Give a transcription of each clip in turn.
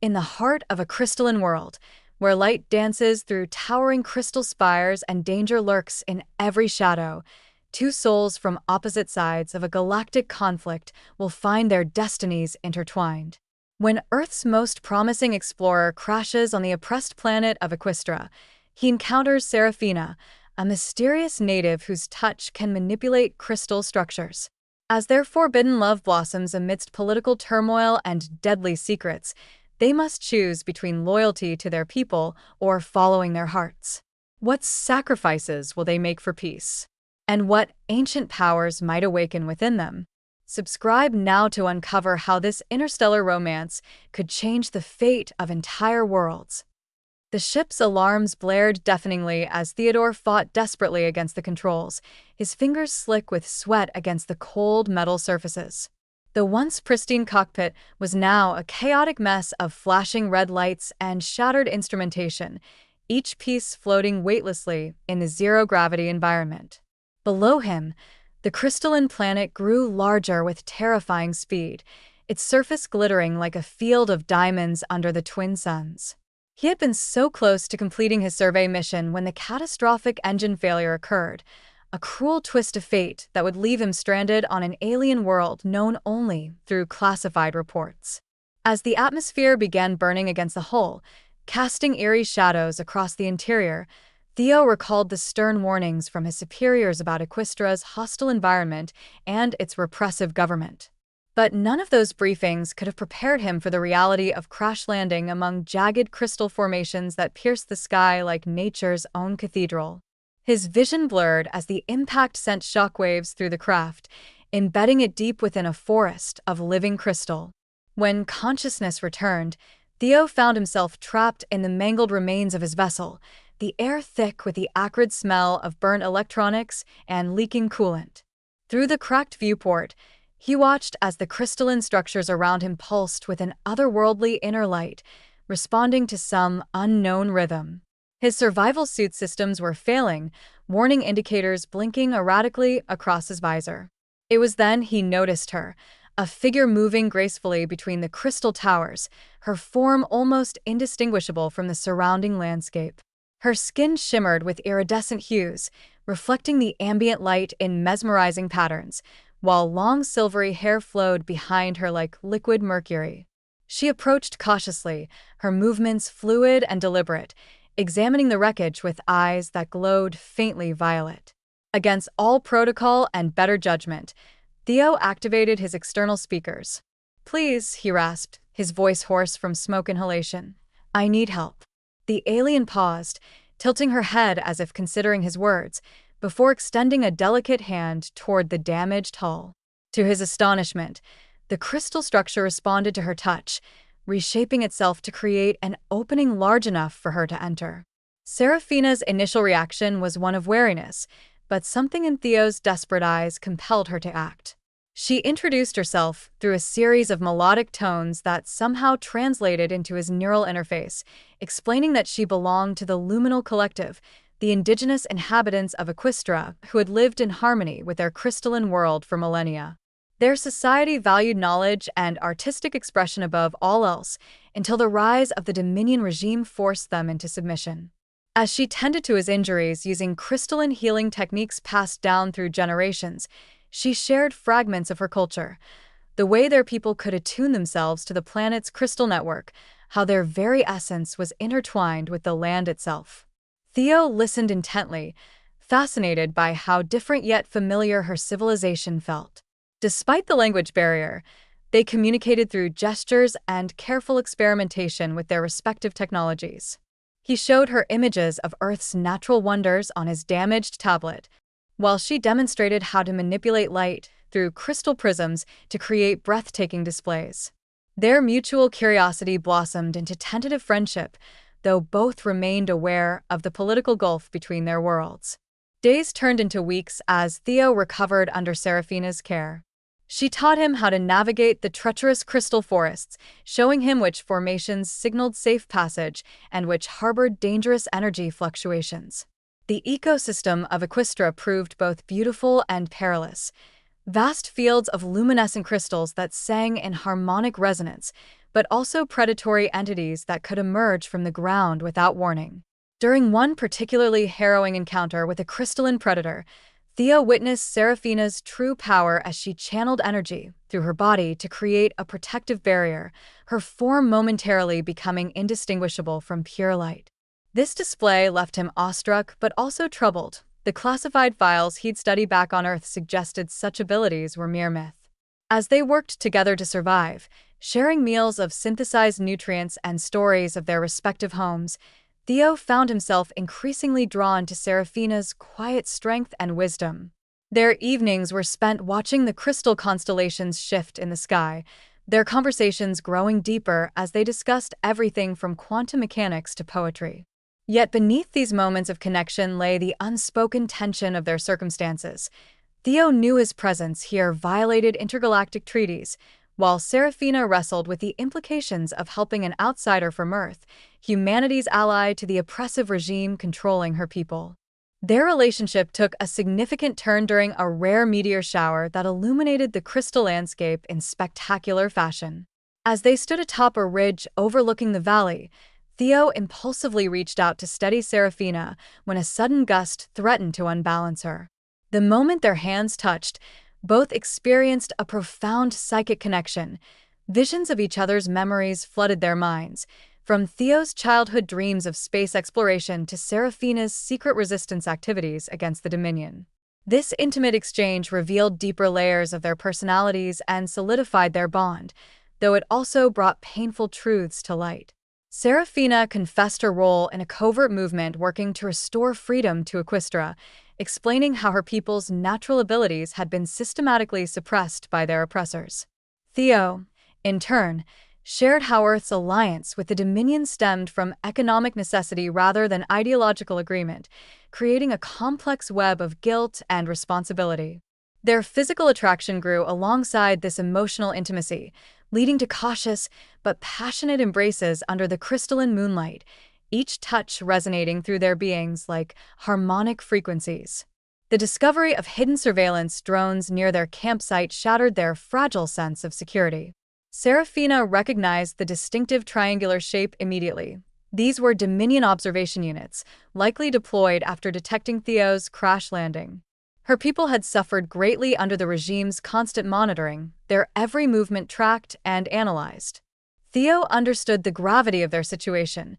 In the heart of a crystalline world, where light dances through towering crystal spires and danger lurks in every shadow, two souls from opposite sides of a galactic conflict will find their destinies intertwined. When Earth's most promising explorer crashes on the oppressed planet of Equistra, he encounters Seraphina, a mysterious native whose touch can manipulate crystal structures. As their forbidden love blossoms amidst political turmoil and deadly secrets, they must choose between loyalty to their people or following their hearts. What sacrifices will they make for peace? And what ancient powers might awaken within them? Subscribe now to uncover how this interstellar romance could change the fate of entire worlds. The ship's alarms blared deafeningly as Theodore fought desperately against the controls, his fingers slick with sweat against the cold metal surfaces. The once pristine cockpit was now a chaotic mess of flashing red lights and shattered instrumentation, each piece floating weightlessly in the zero-gravity environment. Below him, the crystalline planet grew larger with terrifying speed, its surface glittering like a field of diamonds under the twin suns. He had been so close to completing his survey mission when the catastrophic engine failure occurred, a cruel twist of fate that would leave him stranded on an alien world known only through classified reports. As the atmosphere began burning against the hull, casting eerie shadows across the interior, Theo recalled the stern warnings from his superiors about Equistra's hostile environment and its repressive government. But none of those briefings could have prepared him for the reality of crash landing among jagged crystal formations that pierced the sky like nature's own cathedral. His vision blurred as the impact sent shockwaves through the craft, embedding it deep within a forest of living crystal. When consciousness returned, Theo found himself trapped in the mangled remains of his vessel, the air thick with the acrid smell of burnt electronics and leaking coolant. Through the cracked viewport, he watched as the crystalline structures around him pulsed with an otherworldly inner light, responding to some unknown rhythm. His survival suit systems were failing, warning indicators blinking erratically across his visor. It was then he noticed her, a figure moving gracefully between the crystal towers, her form almost indistinguishable from the surrounding landscape. Her skin shimmered with iridescent hues, reflecting the ambient light in mesmerizing patterns, while long silvery hair flowed behind her like liquid mercury. She approached cautiously, her movements fluid and deliberate, examining the wreckage with eyes that glowed faintly violet. Against all protocol and better judgment, Theo activated his external speakers. "Please," he rasped, his voice hoarse from smoke inhalation. "I need help." The alien paused, tilting her head as if considering his words, before extending a delicate hand toward the damaged hull. To his astonishment, the crystal structure responded to her touch, reshaping itself to create an opening large enough for her to enter. Seraphina's initial reaction was one of wariness, but something in Theo's desperate eyes compelled her to act. She introduced herself through a series of melodic tones that somehow translated into his neural interface, explaining that she belonged to the Luminal Collective, the indigenous inhabitants of Equistra who had lived in harmony with their crystalline world for millennia. Their society valued knowledge and artistic expression above all else, until the rise of the Dominion regime forced them into submission. As she tended to his injuries using crystalline healing techniques passed down through generations, she shared fragments of her culture, the way their people could attune themselves to the planet's crystal network, how their very essence was intertwined with the land itself. Theo listened intently, fascinated by how different yet familiar her civilization felt. Despite the language barrier, they communicated through gestures and careful experimentation with their respective technologies. He showed her images of Earth's natural wonders on his damaged tablet, while she demonstrated how to manipulate light through crystal prisms to create breathtaking displays. Their mutual curiosity blossomed into tentative friendship, though both remained aware of the political gulf between their worlds. Days turned into weeks as Theo recovered under Seraphina's care. She taught him how to navigate the treacherous crystal forests, showing him which formations signaled safe passage and which harbored dangerous energy fluctuations. The ecosystem of Equistra proved both beautiful and perilous. vast fields of luminescent crystals that sang in harmonic resonance, but also predatory entities that could emerge from the ground without warning. During one particularly harrowing encounter with a crystalline predator, Theo witnessed Seraphina's true power as she channeled energy through her body to create a protective barrier, her form momentarily becoming indistinguishable from pure light. This display left him awestruck but also troubled. The classified files he'd studied back on Earth suggested such abilities were mere myth. As they worked together to survive, sharing meals of synthesized nutrients and stories of their respective homes, Theo found himself increasingly drawn to Seraphina's quiet strength and wisdom. Their evenings were spent watching the crystal constellations shift in the sky, their conversations growing deeper as they discussed everything from quantum mechanics to poetry. Yet beneath these moments of connection lay the unspoken tension of their circumstances. Theo knew his presence here violated intergalactic treaties, while Seraphina wrestled with the implications of helping an outsider from Earth, humanity's ally to the oppressive regime controlling her people. Their relationship took a significant turn during a rare meteor shower that illuminated the crystal landscape in spectacular fashion. As they stood atop a ridge overlooking the valley, Theo impulsively reached out to steady Seraphina when a sudden gust threatened to unbalance her. The moment their hands touched, both experienced a profound psychic connection. Visions of each other's memories flooded their minds, from Theo's childhood dreams of space exploration to Seraphina's secret resistance activities against the Dominion. This intimate exchange revealed deeper layers of their personalities and solidified their bond, though it also brought painful truths to light. Seraphina confessed her role in a covert movement working to restore freedom to Equestria, explaining how her people's natural abilities had been systematically suppressed by their oppressors. Theo, in turn, shared how Earth's alliance with the Dominion stemmed from economic necessity rather than ideological agreement, creating a complex web of guilt and responsibility. Their physical attraction grew alongside this emotional intimacy, leading to cautious but passionate embraces under the crystalline moonlight, each touch resonating through their beings like harmonic frequencies. The discovery of hidden surveillance drones near their campsite shattered their fragile sense of security. Seraphina recognized the distinctive triangular shape immediately. These were Dominion observation units, likely deployed after detecting Theo's crash landing. Her people had suffered greatly under the regime's constant monitoring, their every movement tracked and analyzed. Theo understood the gravity of their situation.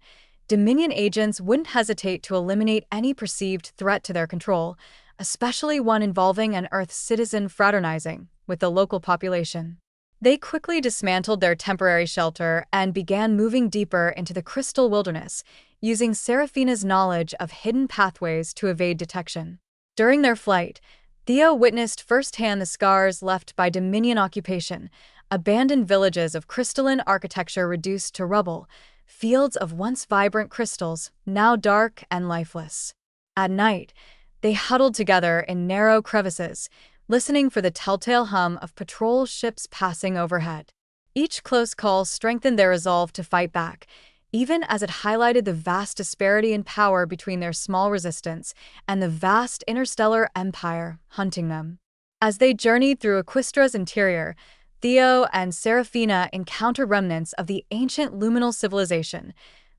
Dominion agents wouldn't hesitate to eliminate any perceived threat to their control, especially one involving an Earth citizen fraternizing with the local population. They quickly dismantled their temporary shelter and began moving deeper into the crystal wilderness, using Seraphina's knowledge of hidden pathways to evade detection. During their flight, Theo witnessed firsthand the scars left by Dominion occupation, abandoned villages of crystalline architecture reduced to rubble, fields of once vibrant crystals, now dark and lifeless. At night, they huddled together in narrow crevices, listening for the telltale hum of patrol ships passing overhead. Each close call strengthened their resolve to fight back, even as it highlighted the vast disparity in power between their small resistance and the vast interstellar empire hunting them. As they journeyed through Equestria's interior, Theo and Seraphina encountered remnants of the ancient luminal civilization,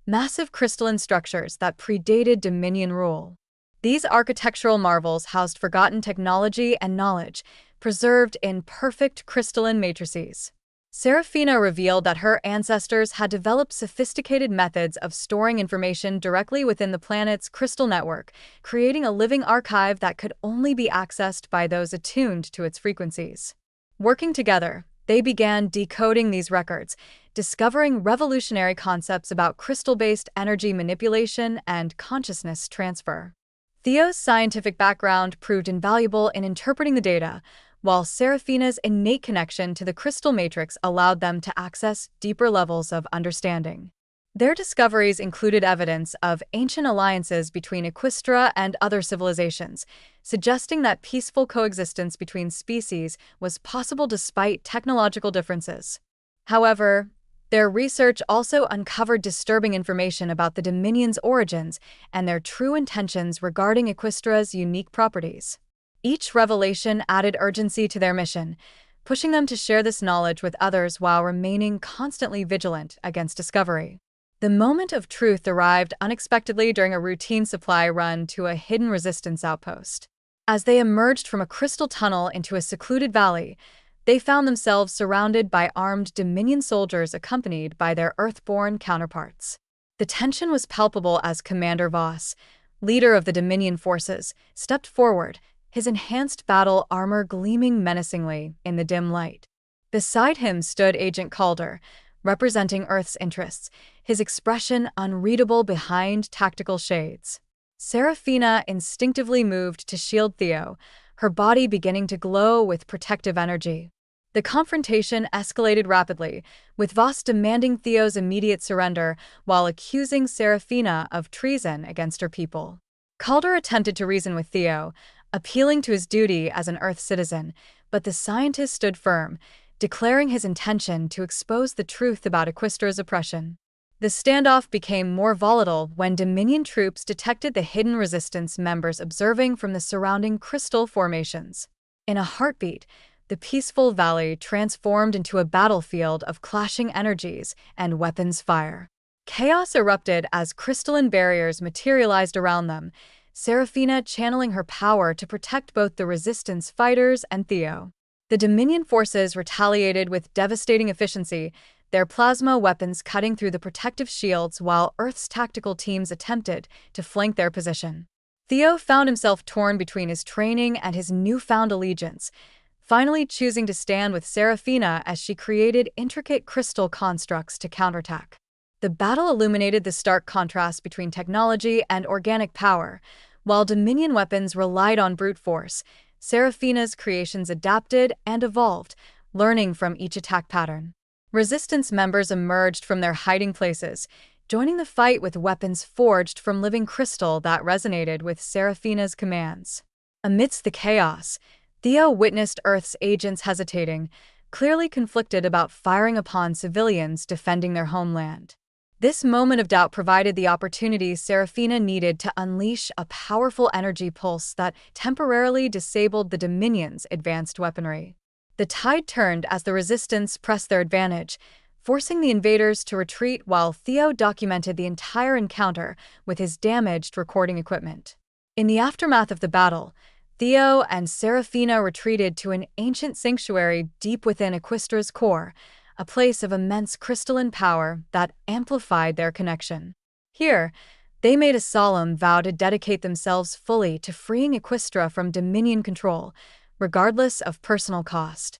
massive crystalline structures that predated Dominion rule. These architectural marvels housed forgotten technology and knowledge, preserved in perfect crystalline matrices. Seraphina revealed that her ancestors had developed sophisticated methods of storing information directly within the planet's crystal network, creating a living archive that could only be accessed by those attuned to its frequencies. Working together, they began decoding these records, discovering revolutionary concepts about crystal-based energy manipulation and consciousness transfer. Theo's scientific background proved invaluable in interpreting the data, while Seraphina's innate connection to the crystal matrix allowed them to access deeper levels of understanding. Their discoveries included evidence of ancient alliances between Equestria and other civilizations, suggesting that peaceful coexistence between species was possible despite technological differences. However, their research also uncovered disturbing information about the Dominion's origins and their true intentions regarding Equestria's unique properties. Each revelation added urgency to their mission, pushing them to share this knowledge with others while remaining constantly vigilant against discovery. The moment of truth arrived unexpectedly during a routine supply run to a hidden resistance outpost. As they emerged from a crystal tunnel into a secluded valley, they found themselves surrounded by armed Dominion soldiers accompanied by their Earth-born counterparts. The tension was palpable as Commander Voss, leader of the Dominion forces, stepped forward, his enhanced battle armor gleaming menacingly in the dim light. Beside him stood Agent Calder, representing Earth's interests, his expression unreadable behind tactical shades. Serafina instinctively moved to shield Theo, her body beginning to glow with protective energy. The confrontation escalated rapidly, with Voss demanding Theo's immediate surrender while accusing Serafina of treason against her people. Calder attempted to reason with Theo, appealing to his duty as an Earth citizen, but the scientist stood firm, declaring his intention to expose the truth about Equistra's oppression. The standoff became more volatile when Dominion troops detected the hidden resistance members observing from the surrounding crystal formations. In a heartbeat, the peaceful valley transformed into a battlefield of clashing energies and weapons fire. Chaos erupted as crystalline barriers materialized around them, Serafina channeling her power to protect both the resistance fighters and Theo. The Dominion forces retaliated with devastating efficiency, their plasma weapons cutting through the protective shields while Earth's tactical teams attempted to flank their position. Theo found himself torn between his training and his newfound allegiance, finally choosing to stand with Serafina as she created intricate crystal constructs to counterattack. The battle illuminated the stark contrast between technology and organic power. While Dominion weapons relied on brute force, Serafina's creations adapted and evolved, learning from each attack pattern. Resistance members emerged from their hiding places, joining the fight with weapons forged from living crystal that resonated with Serafina's commands. Amidst the chaos, Theo witnessed Earth's agents hesitating, clearly conflicted about firing upon civilians defending their homeland. This moment of doubt provided the opportunity Serafina needed to unleash a powerful energy pulse that temporarily disabled the Dominion's advanced weaponry. The tide turned as the resistance pressed their advantage, forcing the invaders to retreat while Theo documented the entire encounter with his damaged recording equipment. In the aftermath of the battle, Theo and Serafina retreated to an ancient sanctuary deep within Equistra's core, a place of immense crystalline power that amplified their connection. Here, they made a solemn vow to dedicate themselves fully to freeing Equistra from Dominion control, regardless of personal cost.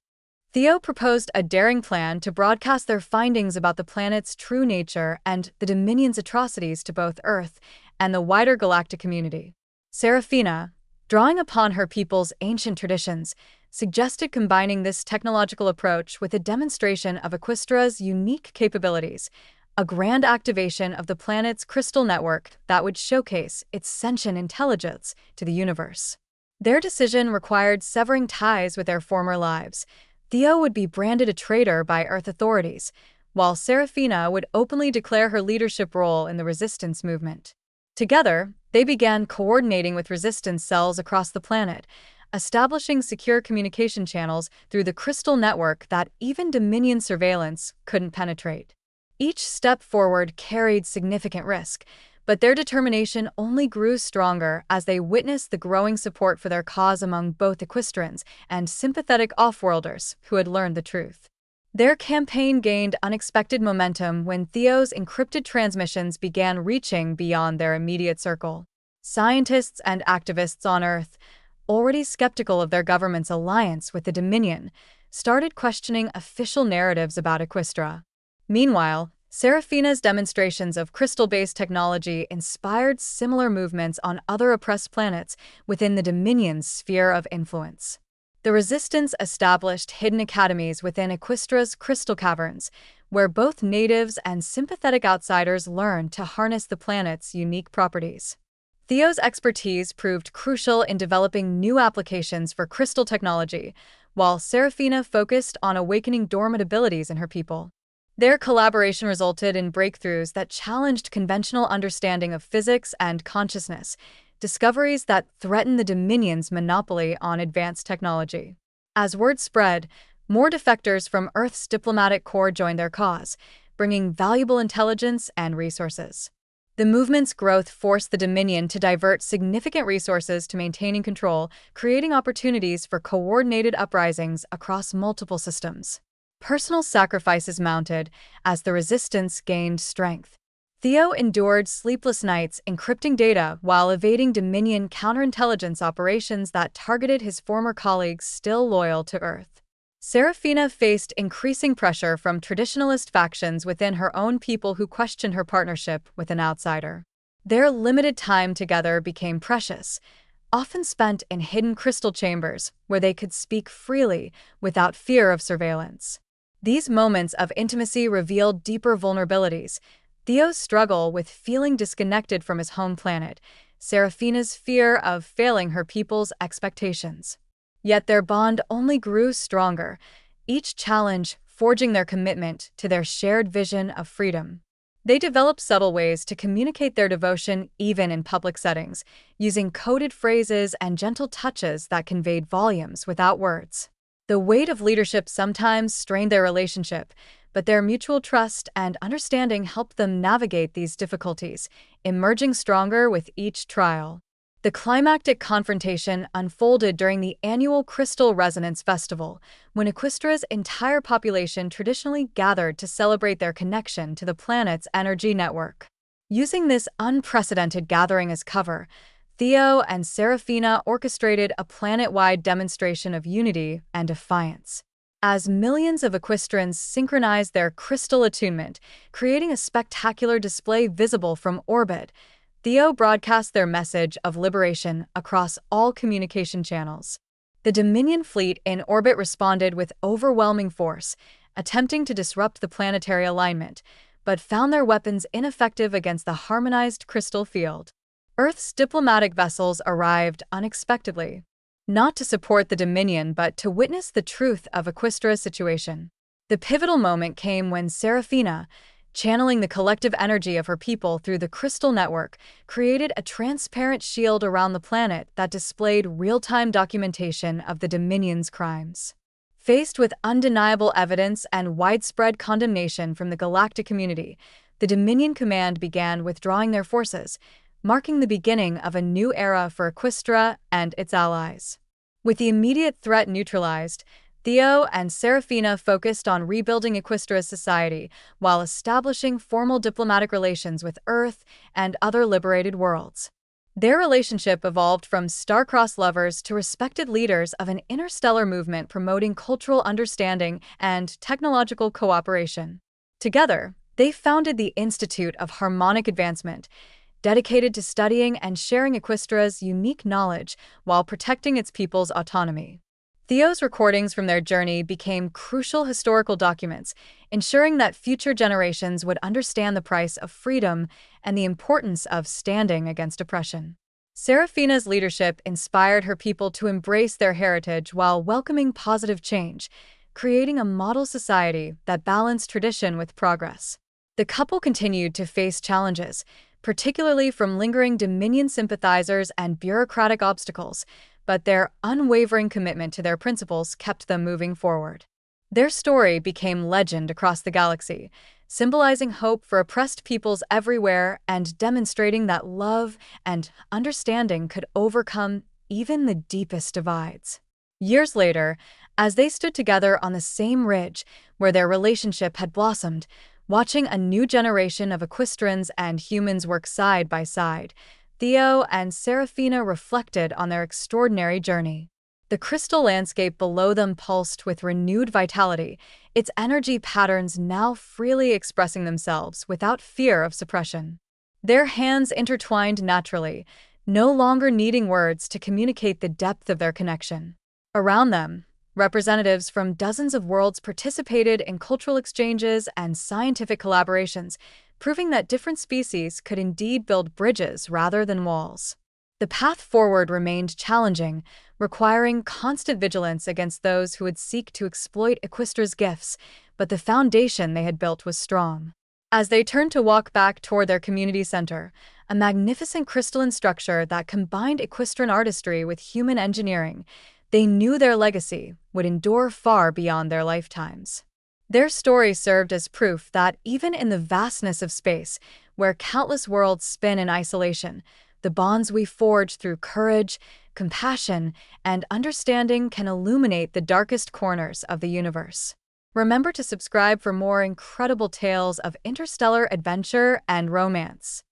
Theo proposed a daring plan to broadcast their findings about the planet's true nature and the Dominion's atrocities to both Earth and the wider galactic community. Serafina, drawing upon her people's ancient traditions, suggested combining this technological approach with a demonstration of Equistra's unique capabilities, a grand activation of the planet's crystal network that would showcase its sentient intelligence to the universe. Their decision required severing ties with their former lives. Theo would be branded a traitor by Earth authorities, while Serafina would openly declare her leadership role in the resistance movement. Together, they began coordinating with resistance cells across the planet, establishing secure communication channels through the crystal network that even Dominion surveillance couldn't penetrate. Each step forward carried significant risk, but their determination only grew stronger as they witnessed the growing support for their cause among both Equistrans and sympathetic off-worlders who had learned the truth. Their campaign gained unexpected momentum when Theo's encrypted transmissions began reaching beyond their immediate circle. Scientists and activists on Earth, already skeptical of their government's alliance with the Dominion, started questioning official narratives about Equistra. Meanwhile, Serafina's demonstrations of crystal-based technology inspired similar movements on other oppressed planets within the Dominion's sphere of influence. The Resistance established hidden academies within Equistra's crystal caverns, where both natives and sympathetic outsiders learned to harness the planet's unique properties. Theo's expertise proved crucial in developing new applications for crystal technology, while Serafina focused on awakening dormant abilities in her people. Their collaboration resulted in breakthroughs that challenged conventional understanding of physics and consciousness, discoveries that threaten the Dominion's monopoly on advanced technology. As word spread, more defectors from Earth's diplomatic corps joined their cause, bringing valuable intelligence and resources. The movement's growth forced the Dominion to divert significant resources to maintaining control, creating opportunities for coordinated uprisings across multiple systems. Personal sacrifices mounted as the resistance gained strength. Theo endured sleepless nights encrypting data while evading Dominion counterintelligence operations that targeted his former colleagues still loyal to Earth. Serafina faced increasing pressure from traditionalist factions within her own people who questioned her partnership with an outsider. Their limited time together became precious, often spent in hidden crystal chambers where they could speak freely without fear of surveillance. These moments of intimacy revealed deeper vulnerabilities: Theo's struggle with feeling disconnected from his home planet, Serafina's fear of failing her people's expectations. Yet their bond only grew stronger, each challenge forging their commitment to their shared vision of freedom. They developed subtle ways to communicate their devotion even in public settings, using coded phrases and gentle touches that conveyed volumes without words. The weight of leadership sometimes strained their relationship, but their mutual trust and understanding helped them navigate these difficulties, emerging stronger with each trial. The climactic confrontation unfolded during the annual Crystal Resonance Festival, when Equistra's entire population traditionally gathered to celebrate their connection to the planet's energy network. Using this unprecedented gathering as cover, Theo and Serafina orchestrated a planet-wide demonstration of unity and defiance. As millions of Equistrans synchronized their crystal attunement, creating a spectacular display visible from orbit, Theo broadcast their message of liberation across all communication channels. The Dominion fleet in orbit responded with overwhelming force, attempting to disrupt the planetary alignment, but found their weapons ineffective against the harmonized crystal field. Earth's diplomatic vessels arrived unexpectedly, not to support the Dominion but to witness the truth of Equistra's situation. The pivotal moment came when Serafina, channeling the collective energy of her people through the crystal network, created a transparent shield around the planet that displayed real-time documentation of the Dominion's crimes. Faced with undeniable evidence and widespread condemnation from the galactic community, the Dominion command began withdrawing their forces, marking the beginning of a new era for Equistra and its allies. With the immediate threat neutralized, Theo and Serafina focused on rebuilding Equistra's society while establishing formal diplomatic relations with Earth and other liberated worlds. Their relationship evolved from star-crossed lovers to respected leaders of an interstellar movement promoting cultural understanding and technological cooperation. Together, they founded the Institute of Harmonic Advancement, dedicated to studying and sharing Equistra's unique knowledge while protecting its people's autonomy. Theo's recordings from their journey became crucial historical documents, ensuring that future generations would understand the price of freedom and the importance of standing against oppression. Serafina's leadership inspired her people to embrace their heritage while welcoming positive change, creating a model society that balanced tradition with progress. The couple continued to face challenges, particularly from lingering Dominion sympathizers and bureaucratic obstacles, but their unwavering commitment to their principles kept them moving forward. Their story became legend across the galaxy, symbolizing hope for oppressed peoples everywhere and demonstrating that love and understanding could overcome even the deepest divides. Years later, as they stood together on the same ridge where their relationship had blossomed, watching a new generation of Equistrans and humans work side by side, Theo and Serafina reflected on their extraordinary journey. The crystal landscape below them pulsed with renewed vitality, its energy patterns now freely expressing themselves without fear of suppression. Their hands intertwined naturally, no longer needing words to communicate the depth of their connection. Around them, representatives from dozens of worlds participated in cultural exchanges and scientific collaborations, proving that different species could indeed build bridges rather than walls. The path forward remained challenging, requiring constant vigilance against those who would seek to exploit Equistra's gifts, but the foundation they had built was strong. As they turned to walk back toward their community center, a magnificent crystalline structure that combined equestrian artistry with human engineering. They knew their legacy would endure far beyond their lifetimes. Their story served as proof that even in the vastness of space, where countless worlds spin in isolation, the bonds we forge through courage, compassion, and understanding can illuminate the darkest corners of the universe. Remember to subscribe for more incredible tales of interstellar adventure and romance.